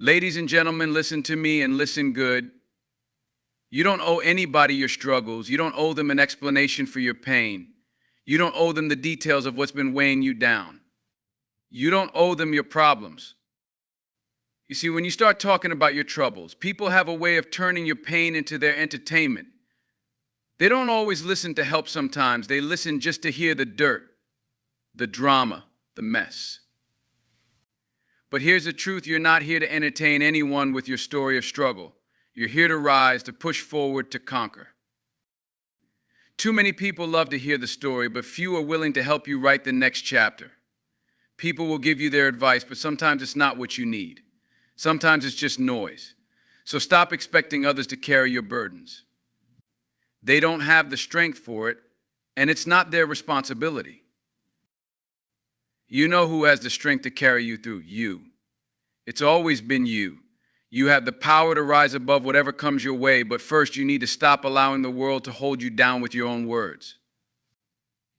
Ladies and gentlemen, listen to me and listen good. You don't owe anybody your struggles. You don't owe them an explanation for your pain. You don't owe them the details of what's been weighing you down. You don't owe them your problems. You see, when you start talking about your troubles, people have a way of turning your pain into their entertainment. They don't always listen to help sometimes. They listen just to hear the dirt, the drama, the mess. But here's the truth, you're not here to entertain anyone with your story of struggle. You're here to rise, to push forward, to conquer. Too many people love to hear the story, but few are willing to help you write the next chapter. People will give you their advice, but sometimes it's not what you need. Sometimes it's just noise. So stop expecting others to carry your burdens. They don't have the strength for it, and it's not their responsibility. You know who has the strength to carry you through. You. It's always been you. You have the power to rise above whatever comes your way, but first you need to stop allowing the world to hold you down with your own words.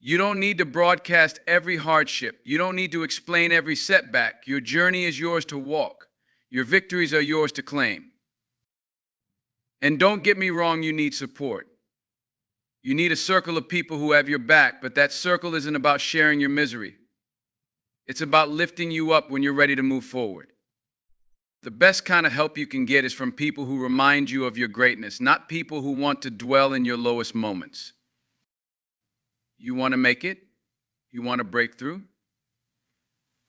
You don't need to broadcast every hardship. You don't need to explain every setback. Your journey is yours to walk. Your victories are yours to claim. And don't get me wrong, you need support. You need a circle of people who have your back, but that circle isn't about sharing your misery. It's about lifting you up when you're ready to move forward. The best kind of help you can get is from people who remind you of your greatness, not people who want to dwell in your lowest moments. You want to make it? You want to break through?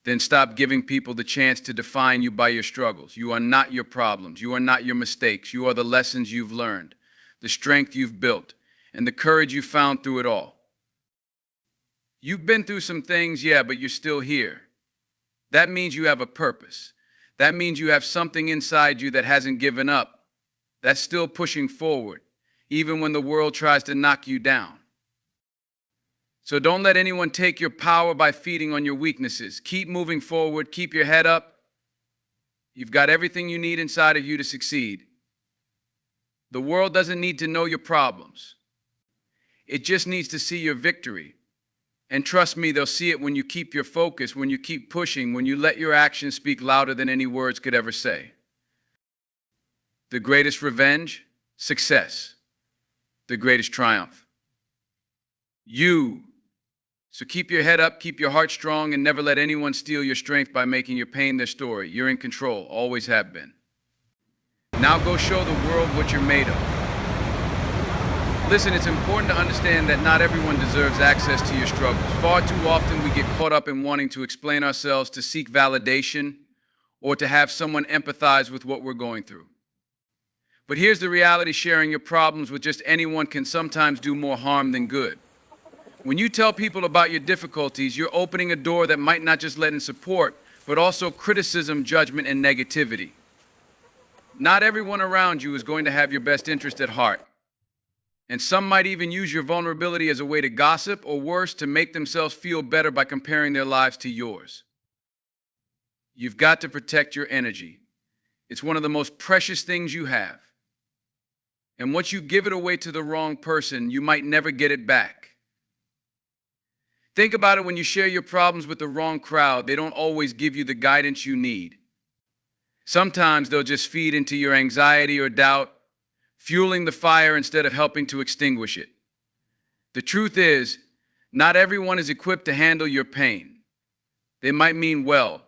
Then stop giving people the chance to define you by your struggles. You are not your problems. You are not your mistakes. You are the lessons you've learned, the strength you've built, and the courage you found through it all. You've been through some things, yeah, but you're still here. That means you have a purpose. That means you have something inside you that hasn't given up, that's still pushing forward, even when the world tries to knock you down. So don't let anyone take your power by feeding on your weaknesses. Keep moving forward, keep your head up. You've got everything you need inside of you to succeed. The world doesn't need to know your problems. It just needs to see your victory. And trust me, they'll see it when you keep your focus, when you keep pushing, when you let your actions speak louder than any words could ever say. The greatest revenge? Success. The greatest triumph? You. So keep your head up, keep your heart strong, and never let anyone steal your strength by making your pain their story. You're in control, always have been. Now go show the world what you're made of. Listen, it's important to understand that not everyone deserves access to your struggles. Far too often we get caught up in wanting to explain ourselves, to seek validation, or to have someone empathize with what we're going through. But here's the reality, sharing your problems with just anyone can sometimes do more harm than good. When you tell people about your difficulties, you're opening a door that might not just let in support, but also criticism, judgment, and negativity. Not everyone around you is going to have your best interest at heart. And some might even use your vulnerability as a way to gossip, or worse, to make themselves feel better by comparing their lives to yours. You've got to protect your energy. It's one of the most precious things you have. And once you give it away to the wrong person, you might never get it back. Think about it, when you share your problems with the wrong crowd, they don't always give you the guidance you need. Sometimes they'll just feed into your anxiety or doubt, fueling the fire instead of helping to extinguish it. The truth is, not everyone is equipped to handle your pain. They might mean well,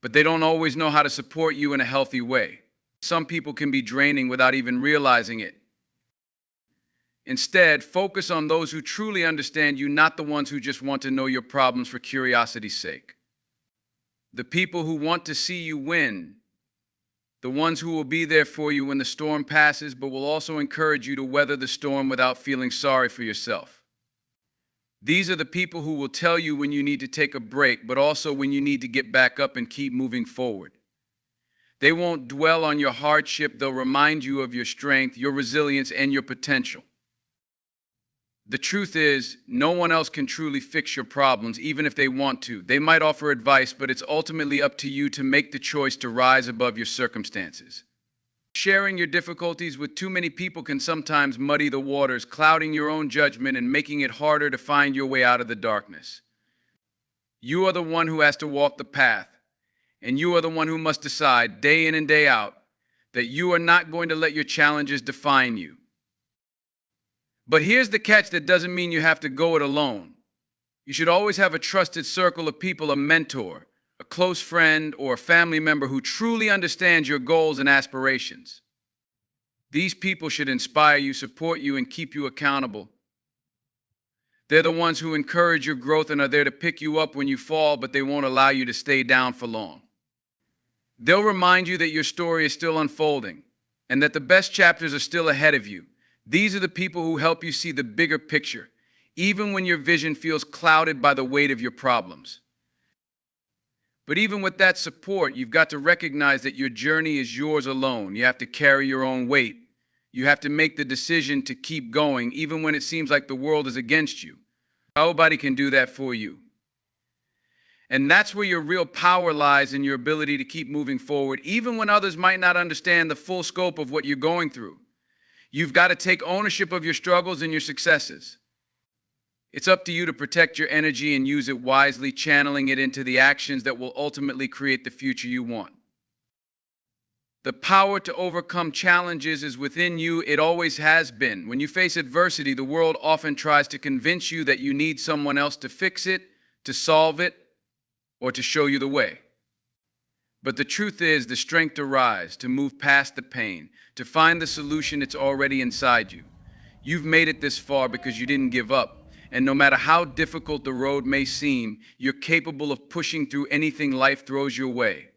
but they don't always know how to support you in a healthy way. Some people can be draining without even realizing it. Instead, focus on those who truly understand you, not the ones who just want to know your problems for curiosity's sake. The people who want to see you win, the ones who will be there for you when the storm passes, but will also encourage you to weather the storm without feeling sorry for yourself. These are the people who will tell you when you need to take a break, but also when you need to get back up and keep moving forward. They won't dwell on your hardship, they'll remind you of your strength, your resilience, and your potential. The truth is, no one else can truly fix your problems, even if they want to. They might offer advice, but it's ultimately up to you to make the choice to rise above your circumstances. Sharing your difficulties with too many people can sometimes muddy the waters, clouding your own judgment and making it harder to find your way out of the darkness. You are the one who has to walk the path, And you are the one who must decide day in and day out that you are not going to let your challenges define you. But here's the catch: that doesn't mean you have to go it alone. You should always have a trusted circle of people, a mentor, a close friend, or a family member who truly understands your goals and aspirations. These people should inspire you, support you, and keep you accountable. They're the ones who encourage your growth and are there to pick you up when you fall, but they won't allow you to stay down for long. They'll remind you that your story is still unfolding and that the best chapters are still ahead of you. These are the people who help you see the bigger picture, even when your vision feels clouded by the weight of your problems. But even with that support, you've got to recognize that your journey is yours alone. You have to carry your own weight. You have to make the decision to keep going, even when it seems like the world is against you. Nobody can do that for you. And that's where your real power lies, in your ability to keep moving forward, even when others might not understand the full scope of what you're going through. You've got to take ownership of your struggles and your successes. It's up to you to protect your energy and use it wisely, channeling it into the actions that will ultimately create the future you want. The power to overcome challenges is within you. It always has been. When you face adversity, the world often tries to convince you that you need someone else to fix it, to solve it, or to show you the way. But the truth is, the strength to rise, to move past the pain, to find the solution, it's already inside you. You've made it this far because you didn't give up. And no matter how difficult the road may seem, you're capable of pushing through anything life throws your way.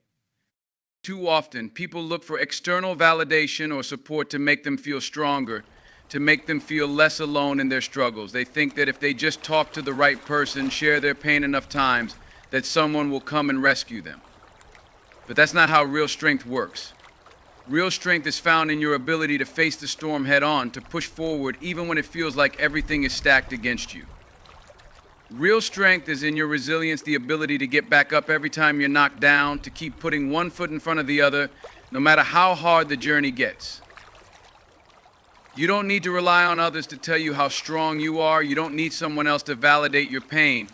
Too often, people look for external validation or support to make them feel stronger, to make them feel less alone in their struggles. They think that if they just talk to the right person, share their pain enough times, that someone will come and rescue them. But that's not how real strength works. Real strength is found in your ability to face the storm head on, to push forward even when it feels like everything is stacked against you. Real strength is in your resilience, the ability to get back up every time you're knocked down, to keep putting one foot in front of the other, no matter how hard the journey gets. You don't need to rely on others to tell you how strong you are. You don't need someone else to validate your pain.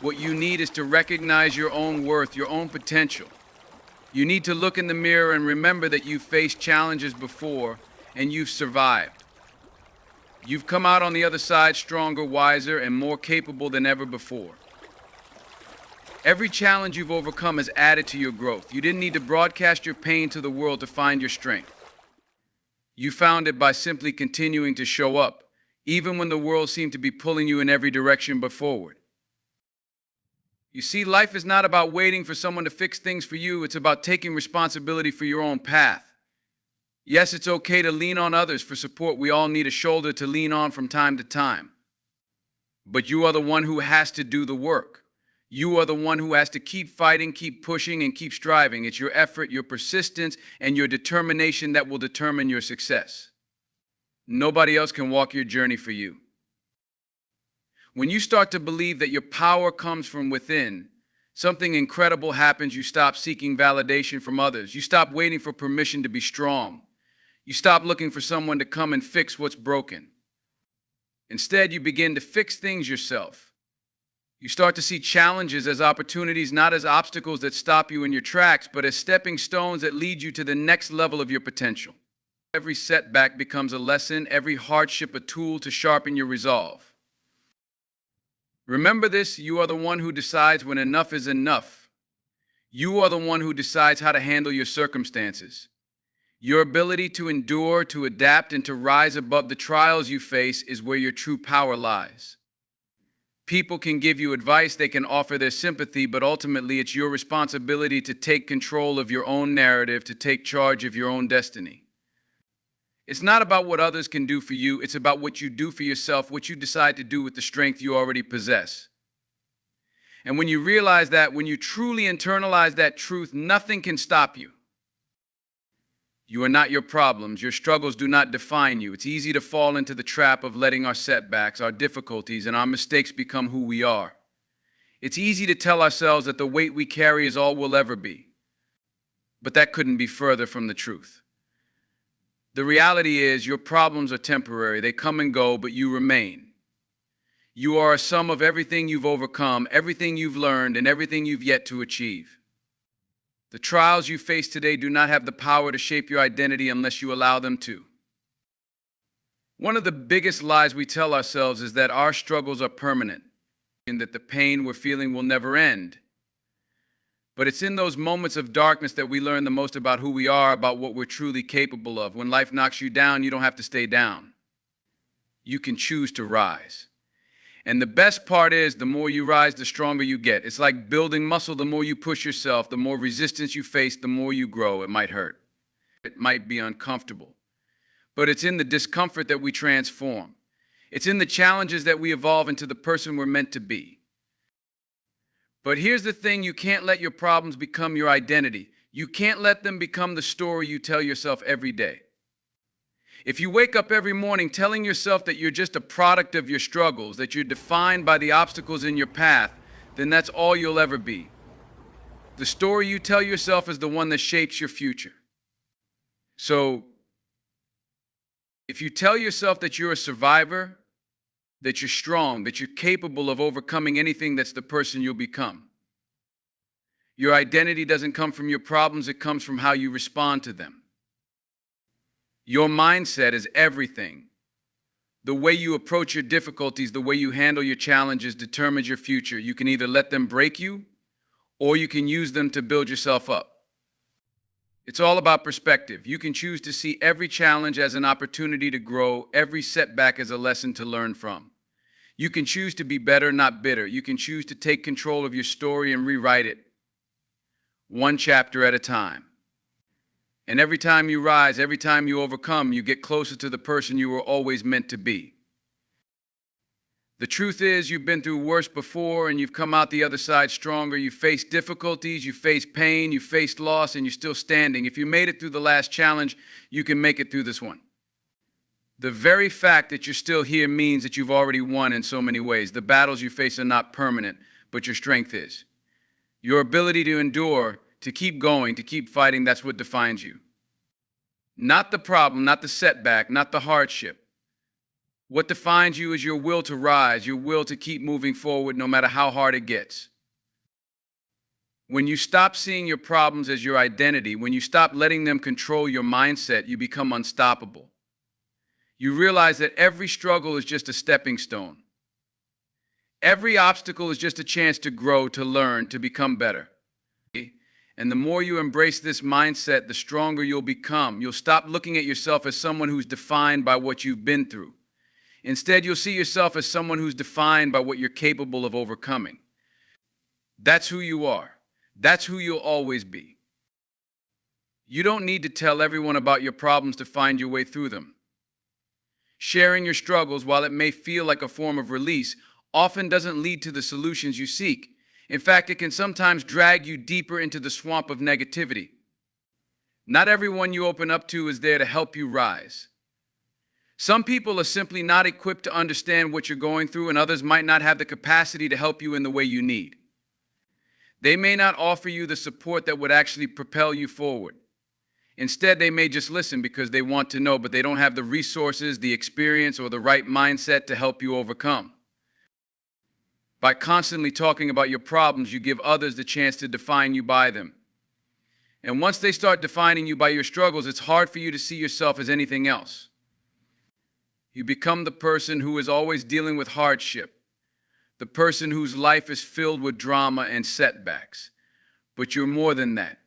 What you need is to recognize your own worth, your own potential. You need to look in the mirror and remember that you've faced challenges before and you've survived. You've come out on the other side stronger, wiser, and more capable than ever before. Every challenge you've overcome has added to your growth. You didn't need to broadcast your pain to the world to find your strength. You found it by simply continuing to show up, even when the world seemed to be pulling you in every direction but forward. You see, life is not about waiting for someone to fix things for you. It's about taking responsibility for your own path. Yes, it's okay to lean on others for support. We all need a shoulder to lean on from time to time. But you are the one who has to do the work. You are the one who has to keep fighting, keep pushing, and keep striving. It's your effort, your persistence, and your determination that will determine your success. Nobody else can walk your journey for you. When you start to believe that your power comes from within, something incredible happens. You stop seeking validation from others. You stop waiting for permission to be strong. You stop looking for someone to come and fix what's broken. Instead, you begin to fix things yourself. You start to see challenges as opportunities, not as obstacles that stop you in your tracks, but as stepping stones that lead you to the next level of your potential. Every setback becomes a lesson, every hardship a tool to sharpen your resolve. Remember this: you are the one who decides when enough is enough. You are the one who decides how to handle your circumstances. Your ability to endure, to adapt, and to rise above the trials you face is where your true power lies. People can give you advice, they can offer their sympathy, but ultimately it's your responsibility to take control of your own narrative, to take charge of your own destiny. It's not about what others can do for you, it's about what you do for yourself, what you decide to do with the strength you already possess. And when you realize that, when you truly internalize that truth, nothing can stop you. You are not your problems. Your struggles do not define you. It's easy to fall into the trap of letting our setbacks, our difficulties, and our mistakes become who we are. It's easy to tell ourselves that the weight we carry is all we'll ever be. But that couldn't be further from the truth. The reality is, your problems are temporary. They come and go, but you remain. You are a sum of everything you've overcome, everything you've learned, and everything you've yet to achieve. The trials you face today do not have the power to shape your identity unless you allow them to. One of the biggest lies we tell ourselves is that our struggles are permanent and that the pain we're feeling will never end. But it's in those moments of darkness that we learn the most about who we are, about what we're truly capable of. When life knocks you down, you don't have to stay down. You can choose to rise. And the best part is, the more you rise, the stronger you get. It's like building muscle. The more you push yourself, the more resistance you face, the more you grow. It might hurt. It might be uncomfortable. But it's in the discomfort that we transform. It's in the challenges that we evolve into the person we're meant to be. But here's the thing: you can't let your problems become your identity. You can't let them become the story you tell yourself every day. If you wake up every morning telling yourself that you're just a product of your struggles, that you're defined by the obstacles in your path, then that's all you'll ever be. The story you tell yourself is the one that shapes your future. So, if you tell yourself that you're a survivor, that you're strong, that you're capable of overcoming anything, that's the person you'll become. Your identity doesn't come from your problems, it comes from how you respond to them. Your mindset is everything. The way you approach your difficulties, the way you handle your challenges determines your future. You can either let them break you, or you can use them to build yourself up. It's all about perspective. You can choose to see every challenge as an opportunity to grow, every setback as a lesson to learn from. You can choose to be better, not bitter. You can choose to take control of your story and rewrite it, one chapter at a time. And every time you rise, every time you overcome, you get closer to the person you were always meant to be. The truth is, you've been through worse before and you've come out the other side stronger. You faced difficulties, you faced pain, you faced loss, and you're still standing. If you made it through the last challenge, you can make it through this one. The very fact that you're still here means that you've already won in so many ways. The battles you face are not permanent, but your strength is. Your ability to endure, to keep going, to keep fighting, that's what defines you. Not the problem, not the setback, not the hardship. What defines you is your will to rise, your will to keep moving forward no matter how hard it gets. When you stop seeing your problems as your identity, when you stop letting them control your mindset, you become unstoppable. You realize that every struggle is just a stepping stone. Every obstacle is just a chance to grow, to learn, to become better. And the more you embrace this mindset, the stronger you'll become. You'll stop looking at yourself as someone who's defined by what you've been through. Instead, you'll see yourself as someone who's defined by what you're capable of overcoming. That's who you are. That's who you'll always be. You don't need to tell everyone about your problems to find your way through them. Sharing your struggles, while it may feel like a form of release, often doesn't lead to the solutions you seek. In fact, it can sometimes drag you deeper into the swamp of negativity. Not everyone you open up to is there to help you rise. Some people are simply not equipped to understand what you're going through, and others might not have the capacity to help you in the way you need. They may not offer you the support that would actually propel you forward. Instead, they may just listen because they want to know, but they don't have the resources, the experience, or the right mindset to help you overcome. By constantly talking about your problems, you give others the chance to define you by them. And once they start defining you by your struggles, it's hard for you to see yourself as anything else. You become the person who is always dealing with hardship, the person whose life is filled with drama and setbacks. But you're more than that.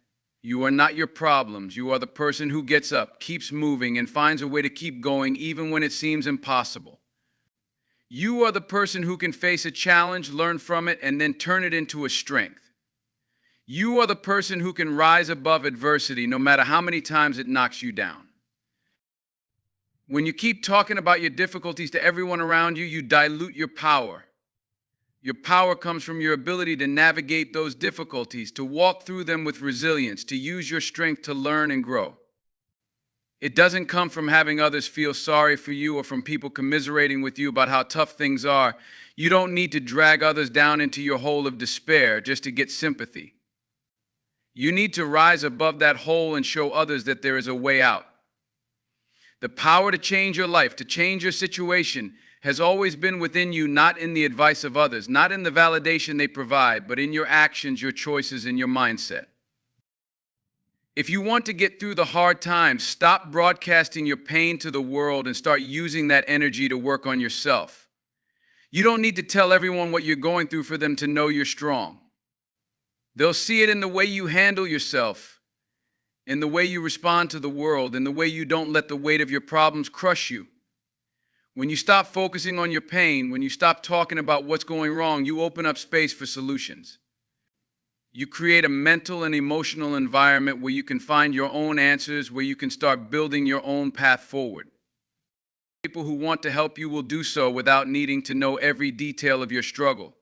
You are not your problems. You are the person who gets up, keeps moving, and finds a way to keep going even when it seems impossible. You are the person who can face a challenge, learn from it, and then turn it into a strength. You are the person who can rise above adversity no matter how many times it knocks you down. When you keep talking about your difficulties to everyone around you, you dilute your power. Your power comes from your ability to navigate those difficulties, to walk through them with resilience, to use your strength to learn and grow. It doesn't come from having others feel sorry for you or from people commiserating with you about how tough things are. You don't need to drag others down into your hole of despair just to get sympathy. You need to rise above that hole and show others that there is a way out. The power to change your life, to change your situation, has always been within you, not in the advice of others, not in the validation they provide, but in your actions, your choices, and your mindset. If you want to get through the hard times, stop broadcasting your pain to the world and start using that energy to work on yourself. You don't need to tell everyone what you're going through for them to know you're strong. They'll see it in the way you handle yourself, in the way you respond to the world, in the way you don't let the weight of your problems crush you. When you stop focusing on your pain, when you stop talking about what's going wrong, you open up space for solutions. You create a mental and emotional environment where you can find your own answers, where you can start building your own path forward. People who want to help you will do so without needing to know every detail of your struggle.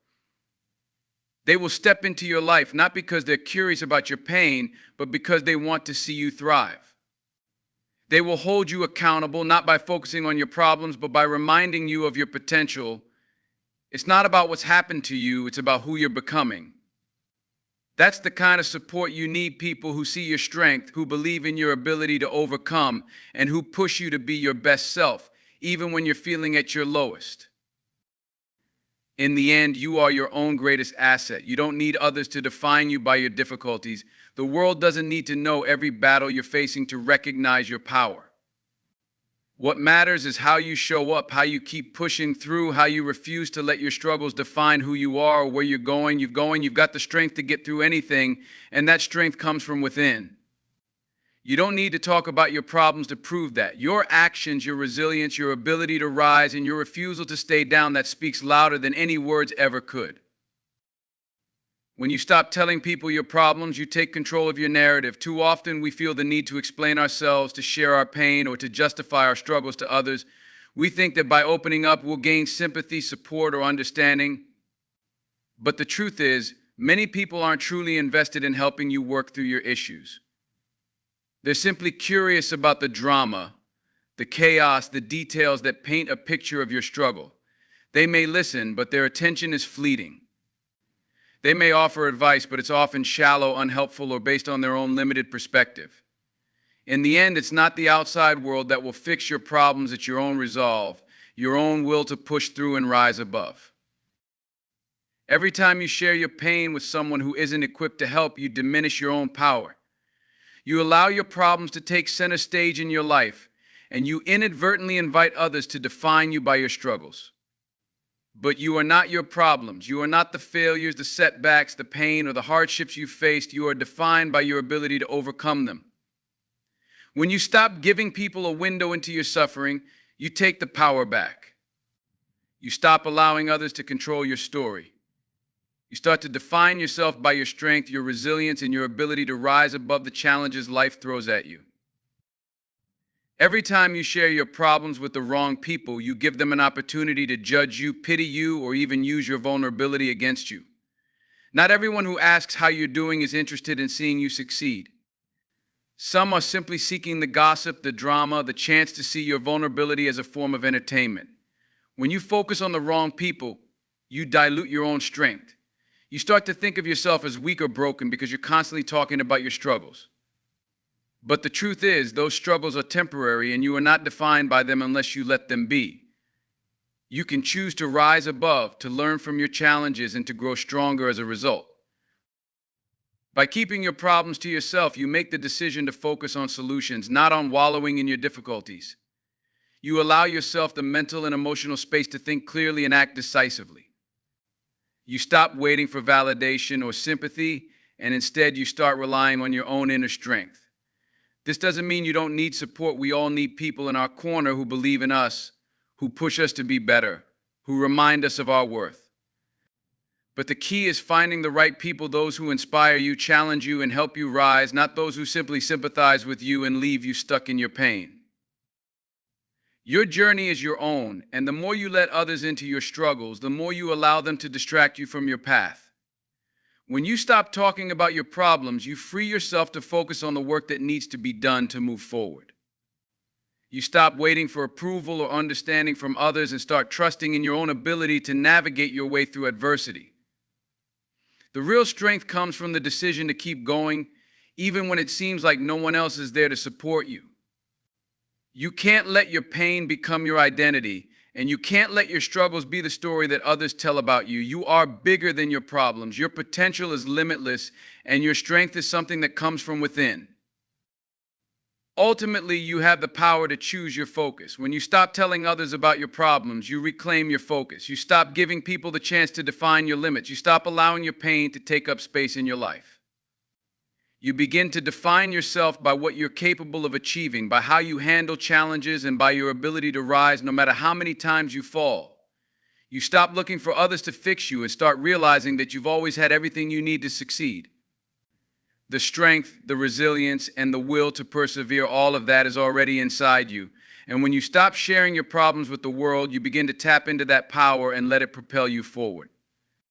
They will step into your life not because they're curious about your pain, but because they want to see you thrive. They will hold you accountable not by focusing on your problems, but by reminding you of your potential. It's not about what's happened to you, it's about who you're becoming. That's the kind of support you need: people who see your strength, who believe in your ability to overcome, and who push you to be your best self, even when you're feeling at your lowest. In the end, you are your own greatest asset. You don't need others to define you by your difficulties. The world doesn't need to know every battle you're facing to recognize your power. What matters is how you show up, how you keep pushing through, how you refuse to let your struggles define who you are or where you're going. You've got the strength to get through anything, and that strength comes from within. You don't need to talk about your problems to prove that. Your actions, your resilience, your ability to rise, and your refusal to stay down, that speaks louder than any words ever could. When you stop telling people your problems, you take control of your narrative. Too often we feel the need to explain ourselves, to share our pain, or to justify our struggles to others. We think that by opening up, we'll gain sympathy, support, or understanding. But the truth is, many people aren't truly invested in helping you work through your issues. They're simply curious about the drama, the chaos, the details that paint a picture of your struggle. They may listen, but their attention is fleeting. They may offer advice, but it's often shallow, unhelpful, or based on their own limited perspective. In the end, it's not the outside world that will fix your problems, it's your own resolve, your own will to push through and rise above. Every time you share your pain with someone who isn't equipped to help, you diminish your own power. You allow your problems to take center stage in your life, and you inadvertently invite others to define you by your struggles. But you are not your problems. You are not the failures, the setbacks, the pain, or the hardships you faced. You are defined by your ability to overcome them. When you stop giving people a window into your suffering, you take the power back. You stop allowing others to control your story. You start to define yourself by your strength, your resilience, and your ability to rise above the challenges life throws at you. Every time you share your problems with the wrong people, you give them an opportunity to judge you, pity you, or even use your vulnerability against you. Not everyone who asks how you're doing is interested in seeing you succeed. Some are simply seeking the gossip, the drama, the chance to see your vulnerability as a form of entertainment. When you focus on the wrong people, you dilute your own strength. You start to think of yourself as weak or broken because you're constantly talking about your struggles. But the truth is, those struggles are temporary, and you are not defined by them unless you let them be. You can choose to rise above, to learn from your challenges, and to grow stronger as a result. By keeping your problems to yourself, you make the decision to focus on solutions, not on wallowing in your difficulties. You allow yourself the mental and emotional space to think clearly and act decisively. You stop waiting for validation or sympathy, and instead you start relying on your own inner strength. This doesn't mean you don't need support. We all need people in our corner who believe in us, who push us to be better, who remind us of our worth. But the key is finding the right people, those who inspire you, challenge you, and help you rise, not those who simply sympathize with you and leave you stuck in your pain. Your journey is your own, and the more you let others into your struggles, the more you allow them to distract you from your path. When you stop talking about your problems, you free yourself to focus on the work that needs to be done to move forward. You stop waiting for approval or understanding from others and start trusting in your own ability to navigate your way through adversity. The real strength comes from the decision to keep going, even when it seems like no one else is there to support you. You can't let your pain become your identity, and you can't let your struggles be the story that others tell about you. You are bigger than your problems. Your potential is limitless, and your strength is something that comes from within. Ultimately, you have the power to choose your focus. When you stop telling others about your problems, you reclaim your focus. You stop giving people the chance to define your limits. You stop allowing your pain to take up space in your life. You begin to define yourself by what you're capable of achieving, by how you handle challenges, and by your ability to rise no matter how many times you fall. You stop looking for others to fix you and start realizing that you've always had everything you need to succeed. The strength, the resilience, and the will to persevere, all of that is already inside you. And when you stop sharing your problems with the world, you begin to tap into that power and let it propel you forward.